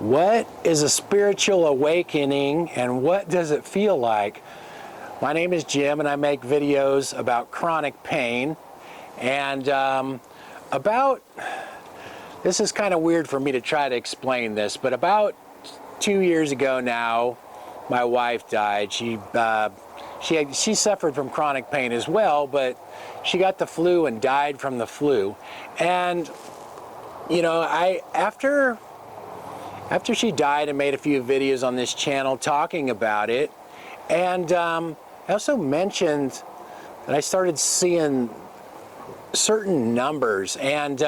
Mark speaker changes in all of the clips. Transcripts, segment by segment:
Speaker 1: What is a spiritual awakening and what does it feel like? My name is Jim and I make videos about chronic pain and this is kind of weird for me to try to explain this, but about 2 years ago now, my wife died. She suffered from chronic pain as well, but she got the flu and died from the flu. And you know, after she died, I made a few videos on this channel talking about it, and I also mentioned that I started seeing certain numbers, and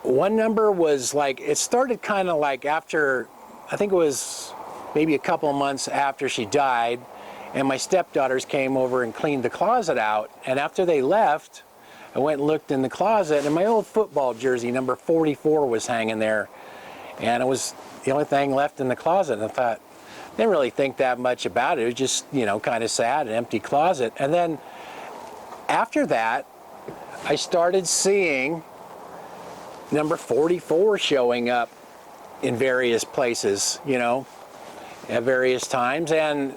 Speaker 1: one number was like, it started kind of like after, I think it was maybe a couple of months after she died, and my stepdaughters came over and cleaned the closet out, and after they left, I went and looked in the closet, and my old football jersey, number 44, was hanging there. And it was the only thing left in the closet. And I thought, didn't really think that much about it. It was just, you know, kind of sad, an empty closet. And then after that, I started seeing number 44 showing up in various places, you know, at various times. And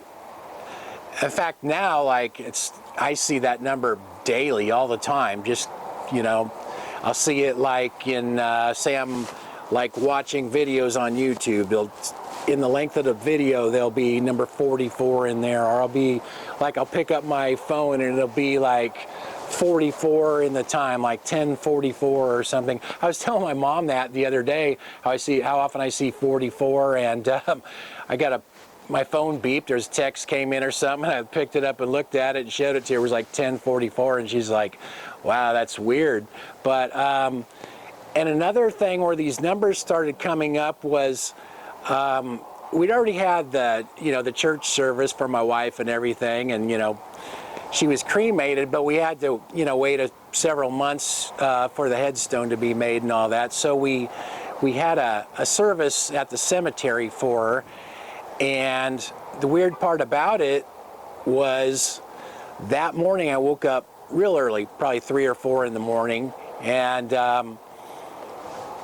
Speaker 1: in fact, now, like, I see that number daily, all the time. Just, you know, I'll see it like in, say I'm like watching videos on YouTube. In the length of the video, there'll be number 44 in there, or I'll pick up my phone and it'll be like 44 in the time, like 10:44 or something. I was telling my mom that the other day, how often I see 44, and I got my phone beeped, there's a text came in or something, and I picked it up and looked at it and showed it to her. It was like 10:44, and she's like, wow, that's weird. But and another thing where these numbers started coming up was we'd already had the church service for my wife and everything, and she was cremated, but we had to wait several months for the headstone to be made and all that. So we had a service at the cemetery for her, and the weird part about it was that morning I woke up real early, probably 3 or 4 in the morning, and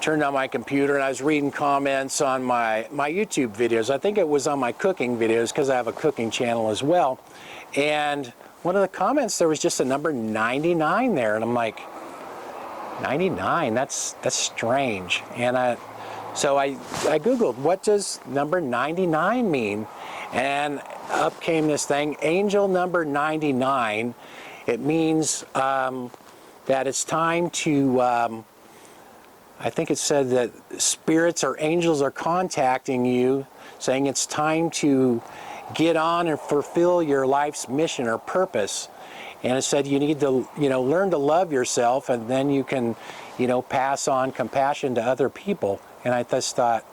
Speaker 1: turned on my computer, and I was reading comments on my YouTube videos. I think it was on my cooking videos, because I have a cooking channel as well. And one of the comments, there was just a number 99 there, and I'm like, 99? That's strange. And so I Googled, what does number 99 mean? And up came this thing, angel number 99. It means that it's time to, I think it said that spirits or angels are contacting you, saying it's time to get on and fulfill your life's mission or purpose. And it said you need to, learn to love yourself, and then you can, pass on compassion to other people. And I just thought,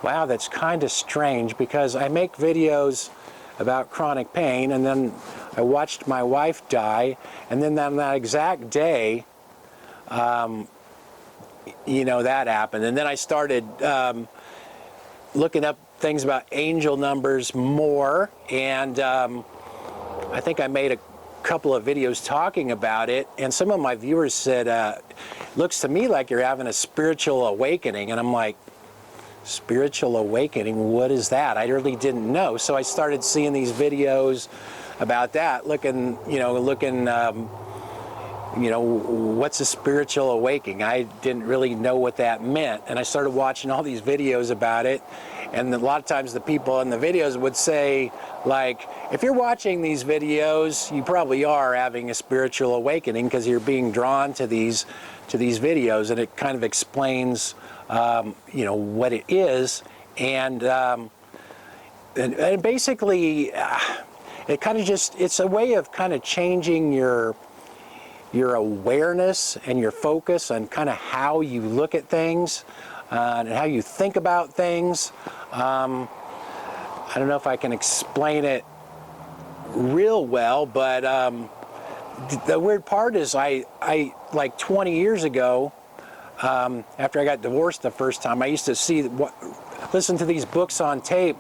Speaker 1: wow, that's kind of strange, because I make videos about chronic pain, and then I watched my wife die, and then on that exact day, that happened. And then I started looking up things about angel numbers more, and I think I made a couple of videos talking about it, and some of my viewers said, looks to me like you're having a spiritual awakening. And I'm like, spiritual awakening, what is that? I really didn't know. So I started seeing these videos about that, looking what's a spiritual awakening? I didn't really know what that meant. And I started watching all these videos about it. And a lot of times the people in the videos would say, like, if you're watching these videos, you probably are having a spiritual awakening, because you're being drawn to these videos. And it kind of explains, what it is. And basically, it kind of it's a way of kind of changing your awareness and your focus on kind of how you look at things and how you think about things. I don't know if I can explain it real well, but the weird part is I like 20 years ago, after I got divorced the first time, I used to listen to these books on tape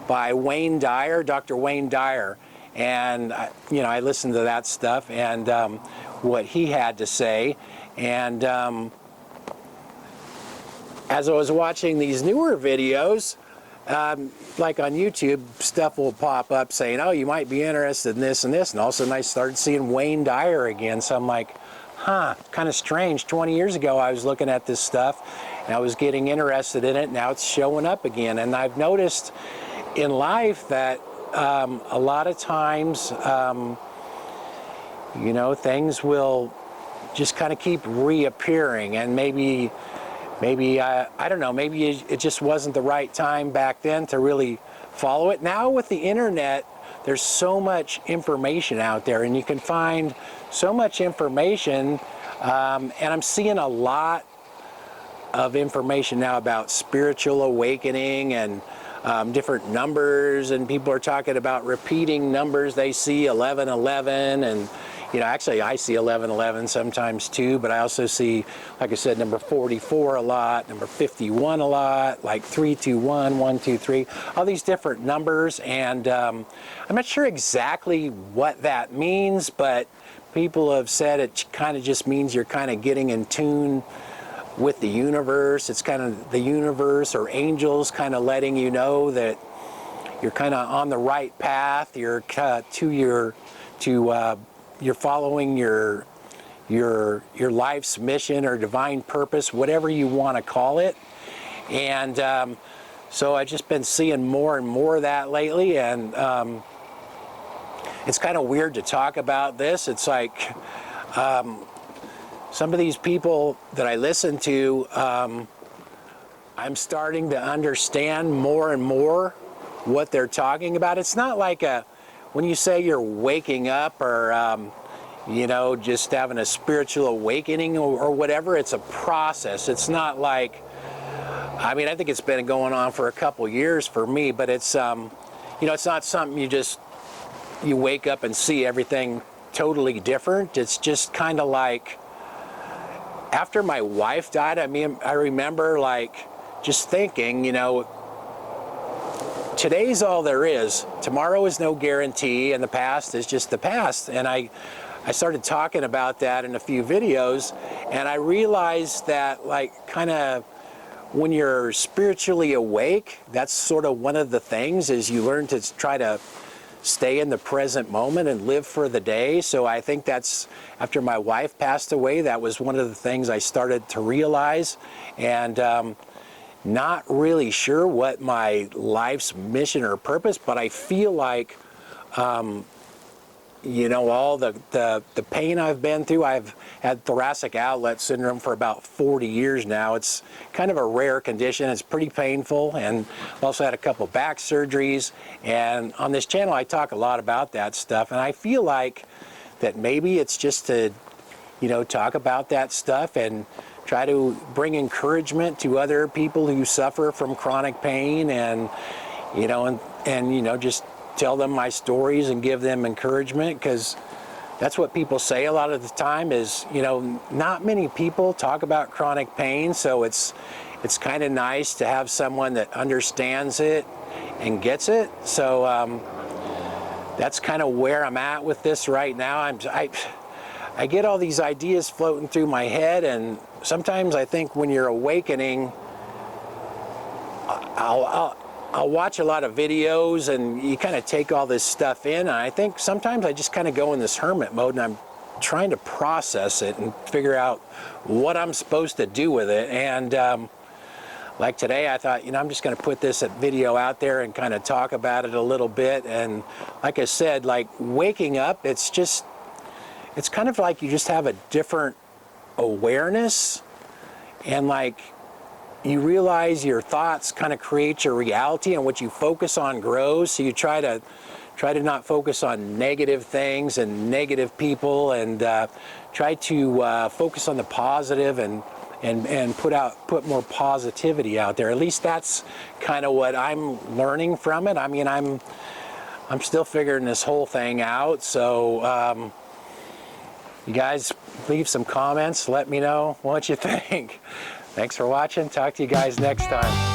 Speaker 1: by Wayne Dyer, Dr. Wayne Dyer. And, I listened to that stuff and what he had to say. And as I was watching these newer videos, like on YouTube, stuff will pop up saying, oh, you might be interested in this and this, and all of a sudden I started seeing Wayne Dyer again. So I'm like, huh, kind of strange. 20 years ago I was looking at this stuff and I was getting interested in it. Now it's showing up again. And I've noticed in life that a lot of times, you know, things will just kind of keep reappearing, and maybe I don't know, maybe it just wasn't the right time back then to really follow it. Now with the internet, there's so much information out there, and you can find so much information, and I'm seeing a lot of information now about spiritual awakening and different numbers, and people are talking about repeating numbers. They see 1111, and you know, actually I see 1111 sometimes too, but I also see, like I said, number 44 a lot, number 51 a lot, like 321, 123, all these different numbers. And I'm not sure exactly what that means, but people have said it kind of just means you're kind of getting in tune with the universe. It's kind of the universe or angels kind of letting you know that you're kind of on the right path. You're you're following your life's mission or divine purpose, whatever you want to call it. And so I've just been seeing more and more of that lately, and it's kind of weird to talk about this. It's like some of these people that I listen to, I'm starting to understand more and more what they're talking about. It's not like when you say you're waking up or you know, just having a spiritual awakening or whatever, it's a process. It's not like, I mean, I think it's been going on for a couple years for me, but it's, you know, it's not something you wake up and see everything totally different. It's just kind of like, after my wife died, I mean, I remember like just thinking, you know, today's all there is. Tomorrow is no guarantee, and the past is just the past. And I started talking about that in a few videos, and I realized that, like, kind of when you're spiritually awake, that's sort of one of the things is you learn to try to stay in the present moment and live for the day. So I think that's, after my wife passed away, that was one of the things I started to realize. And not really sure what my life's mission or purpose, but I feel like, you know, all the pain I've been through. I've had thoracic outlet syndrome for about 40 years now. It's kind of a rare condition. It's pretty painful, and I've also had a couple back surgeries. And on this channel, I talk a lot about that stuff. And I feel like that maybe it's just to, you know, talk about that stuff and try to bring encouragement to other people who suffer from chronic pain, and you know, and you know, just tell them my stories and give them encouragement, because that's what people say a lot of the time is, you know, not many people talk about chronic pain, so it's kind of nice to have someone that understands it and gets it. So that's kind of where I'm at with this right now. I get all these ideas floating through my head, and sometimes I think when you're awakening, I'll watch a lot of videos and you kind of take all this stuff in, and I think sometimes I just kind of go in this hermit mode and I'm trying to process it and figure out what I'm supposed to do with it. And like today, I thought, you know, I'm just going to put this video out there and kind of talk about it a little bit. And like I said, like waking up, it's kind of like you just have a different awareness, and like you realize your thoughts kind of create your reality, and what you focus on grows. So you try to not focus on negative things and negative people, and try to focus on the positive and put more positivity out there. At least that's kind of what I'm learning from it. I mean, I'm still figuring this whole thing out. So you guys leave some comments. Let me know what you think. Thanks for watching. Talk to you guys next time.